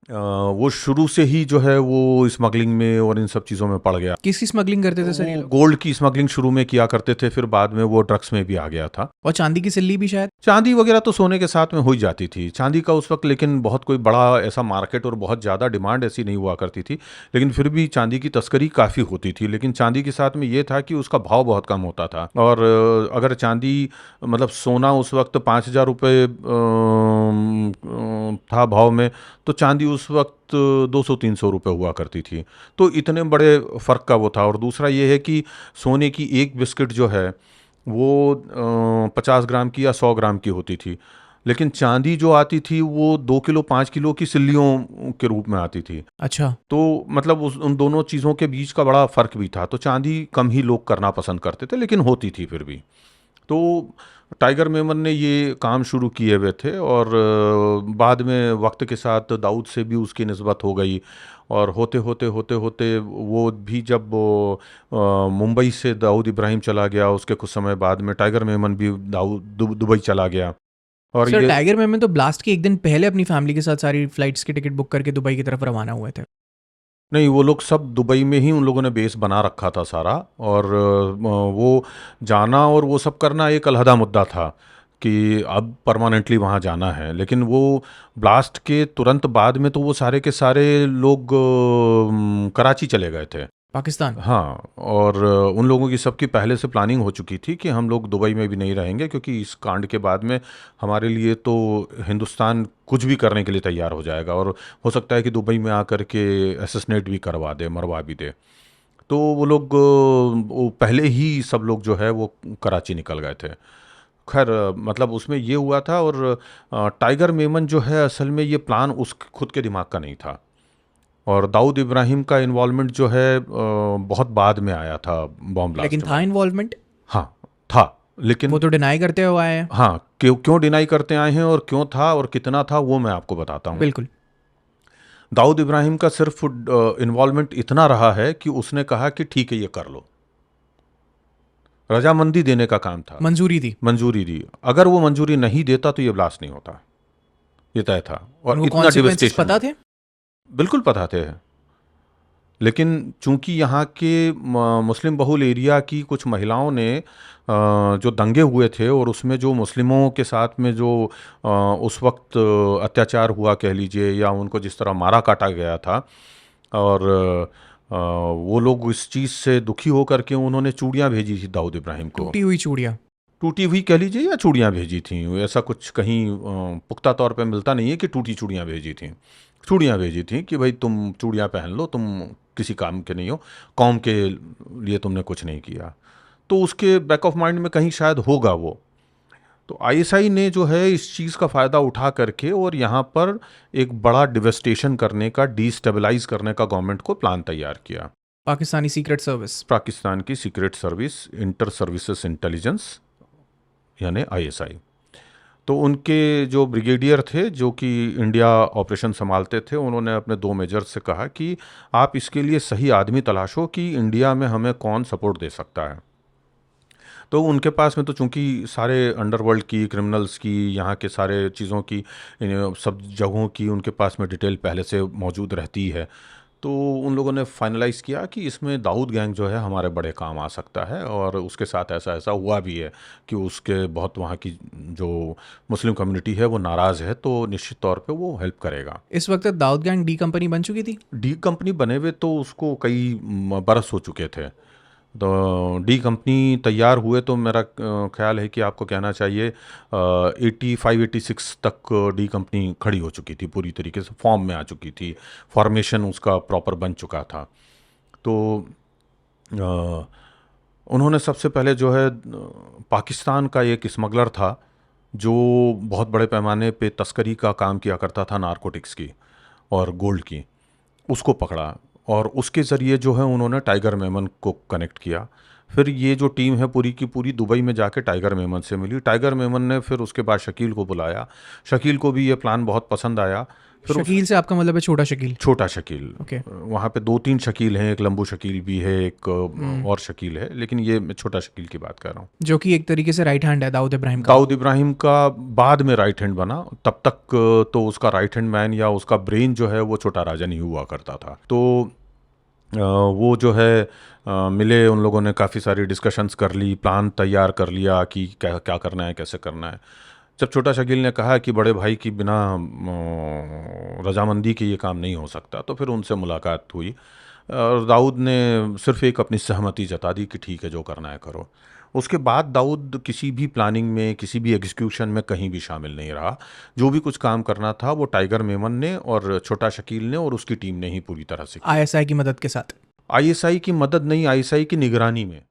वो शुरू से ही जो है वो स्मगलिंग में और इन सब चीज़ों में पड़ गया। किसकी स्मगलिंग करते थे सर ये वो लोग? गोल्ड की स्मगलिंग शुरू में किया करते थे, फिर बाद में वो ड्रग्स में भी आ गया था। और चांदी की सिल्ली भी शायद? चांदी वगैरह तो सोने के साथ में हो ही जाती थी। चांदी का उस वक्त लेकिन बहुत कोई बड़ा ऐसा मार्केट और बहुत ज़्यादा डिमांड ऐसी नहीं हुआ करती थी, लेकिन फिर भी चांदी की तस्करी काफ़ी होती थी। लेकिन चांदी के साथ में ये था कि उसका भाव बहुत कम होता था, और अगर चांदी मतलब सोना उस वक्त 5,000 रुपये था भाव में, तो चांदी उस वक्त 200-300 रुपये हुआ करती थी। तो इतने बड़े फ़र्क का वो था। और दूसरा ये है कि सोने की एक बिस्किट जो है वो 50 ग्राम की या 100 ग्राम की होती थी, लेकिन चांदी जो आती थी वो 2 किलो 5 किलो की सिल्लियों के रूप में आती थी। अच्छा। तो मतलब उन दोनों चीज़ों के बीच का बड़ा फ़र्क भी था। तो चांदी कम ही लोग करना पसंद करते थे, लेकिन होती थी फिर भी। तो टाइगर मेमन ने ये काम शुरू किए हुए थे, और बाद में वक्त के साथ दाऊद से भी उसकी निस्बत हो गई। और होते होते होते होते वो भी जब वो मुंबई से दाऊद इब्राहिम चला गया, उसके कुछ समय बाद में टाइगर मेमन भी दुबई चला गया। और सर ये टाइगर मेमन तो ब्लास्ट के एक दिन पहले अपनी फैमिली के साथ सारी फ्लाइट्स की टिकट बुक करके दुबई की तरफ रवाना हुए थे। नहीं, वो लोग सब दुबई में ही उन लोगों ने बेस बना रखा था सारा। और वो जाना और वो सब करना एक अलहदा मुद्दा था कि अब परमानेंटली वहाँ जाना है। लेकिन वो ब्लास्ट के तुरंत बाद में तो वो सारे के सारे लोग कराची चले गए थे। पाकिस्तान। हाँ, और उन लोगों की सबकी पहले से प्लानिंग हो चुकी थी कि हम लोग दुबई में भी नहीं रहेंगे, क्योंकि इस कांड के बाद में हमारे लिए तो हिंदुस्तान कुछ भी करने के लिए तैयार हो जाएगा, और हो सकता है कि दुबई में आकर के असैसिनेट भी करवा दे, मरवा भी दे। तो वो लोग वो पहले ही सब लोग जो है वो कराची निकल गए थे। खैर, मतलब उसमें ये हुआ था। और टाइगर मेमन जो है असल में ये प्लान उस खुद के दिमाग का नहीं था, और दाऊद इब्राहिम का इन्वॉल्वमेंट जो है बहुत बाद में आया था बॉम्ब लेकिन ब्लास्ट था में। इन्वॉल्वमेंट? हाँ, था। वो लेकिन तो डिनाई करते हुए आए हैं। हाँ, क्यों क्यों डिनाई करते आए हैं और क्यों था और कितना था, वो मैं आपको बताता हूँ। बिल्कुल। दाऊद इब्राहिम का सिर्फ इन्वॉल्वमेंट इतना रहा है कि उसने कहा कि ठीक है, ये कर लो। रजामंदी देने का काम था। मंजूरी दी। मंजूरी दी। अगर वो मंजूरी नहीं देता तो ये ब्लास्ट नहीं होता, ये तय था। और उनको इतना कॉन्सिक्वेंसेस डिवेस्टेशन पता थे? बिल्कुल पता थे। लेकिन चूंकि यहाँ के मुस्लिम बहुल एरिया की कुछ महिलाओं ने जो दंगे हुए थे, और उसमें जो मुस्लिमों के साथ में जो उस वक्त अत्याचार हुआ कह लीजिए, या उनको जिस तरह मारा काटा गया था, और वो लोग इस चीज़ से दुखी होकर के उन्होंने चूड़ियाँ भेजी थी दाऊद इब्राहिम को। टूटी हुई चूड़ियाँ। टूटी हुई कह लीजिए या चूड़ियाँ भेजी थी, ऐसा कुछ कहीं पुख्ता तौर पे मिलता नहीं है कि टूटी चूड़ियाँ भेजी थी। चूड़ियाँ भेजी थी कि भाई तुम चूड़ियाँ पहन लो, तुम किसी काम के नहीं हो, कौम के लिए तुमने कुछ नहीं किया। तो उसके बैक ऑफ माइंड में कहीं शायद होगा वो। तो आईएसआई ने जो है इस चीज़ का फ़ायदा उठा करके और यहाँ पर एक बड़ा डिवेस्टेशन करने का, डिस्टेबलाइज करने का गवर्नमेंट को प्लान तैयार किया। Pakistani secret service. पाकिस्तान की secret service, inter services intelligence, यानी आईएसआई। तो उनके जो ब्रिगेडियर थे जो कि इंडिया ऑपरेशन संभालते थे, उन्होंने अपने 2 मेजर से कहा कि आप इसके लिए सही आदमी तलाशो कि इंडिया में हमें कौन सपोर्ट दे सकता है। तो उनके पास में तो चूंकि सारे अंडरवर्ल्ड की, क्रिमिनल्स की, यहाँ के सारे चीज़ों की, सब जगहों की उनके पास में डिटेल पहले से मौजूद रहती है। तो उन लोगों ने फाइनलाइज़ किया कि इसमें दाऊद गैंग जो है हमारे बड़े काम आ सकता है, और उसके साथ ऐसा ऐसा हुआ भी है कि उसके बहुत वहाँ की जो मुस्लिम कम्युनिटी है वो नाराज़ है, तो निश्चित तौर पे वो हेल्प करेगा। इस वक्त दाऊद गैंग डी कंपनी बन चुकी थी? डी कंपनी बने हुए तो उसको कई बरस हो चुके थे। तो डी कंपनी तैयार हुए तो मेरा ख्याल है कि आपको कहना चाहिए 85-86 तक डी कंपनी खड़ी हो चुकी थी, पूरी तरीके से फॉर्म में आ चुकी थी, फॉर्मेशन उसका प्रॉपर बन चुका था। तो अ, उन्होंने सबसे पहले जो है पाकिस्तान का एक स्मगलर था जो बहुत बड़े पैमाने पे तस्करी का काम किया करता था, नारकोटिक्स की और गोल्ड की, उसको पकड़ा। और उसके ज़रिए जो है उन्होंने टाइगर मेमन को कनेक्ट किया। फिर ये जो टीम है पूरी की पूरी दुबई में जाके टाइगर मेमन से मिली। टाइगर मेमन ने फिर उसके बाद शकील को बुलाया। शकील को भी ये प्लान बहुत पसंद आया। फिर उस शकील से आपका मतलब है छोटा शकील? छोटा शकील, ओके। वहाँ पे 2-3 शकील हैं, एक लंबू शकील भी है, एक और शकील है, लेकिन ये मैं छोटा शकील की बात कर रहा हूँ। जो कि एक तरीके से राइट हैंड है दाऊद इब्राहिम का। दाऊद इब्राहिम का बाद में राइट हैंड बना, तब तक तो उसका राइट हैंड मैन या उसका ब्रेन जो है वो छोटा राजन ही हुआ करता था। तो वो जो है मिले, उन लोगों ने काफ़ी सारी डिस्कशंस कर ली, प्लान तैयार कर लिया कि क्या क्या करना है, कैसे करना है। जब छोटा शकील ने कहा कि बड़े भाई की बिना रजामंदी के ये काम नहीं हो सकता, तो फिर उनसे मुलाकात हुई और दाऊद ने सिर्फ एक अपनी सहमति जता दी कि ठीक है, जो करना है करो। उसके बाद दाऊद किसी भी प्लानिंग में, किसी भी एग्जीक्यूशन में कहीं भी शामिल नहीं रहा। जो भी कुछ काम करना था वो टाइगर मेमन ने और छोटा शकील ने और उसकी टीम ने ही पूरी तरह से किया। आईएसआई की मदद के साथ? आईएसआई की मदद नहीं, आईएसआई की निगरानी में।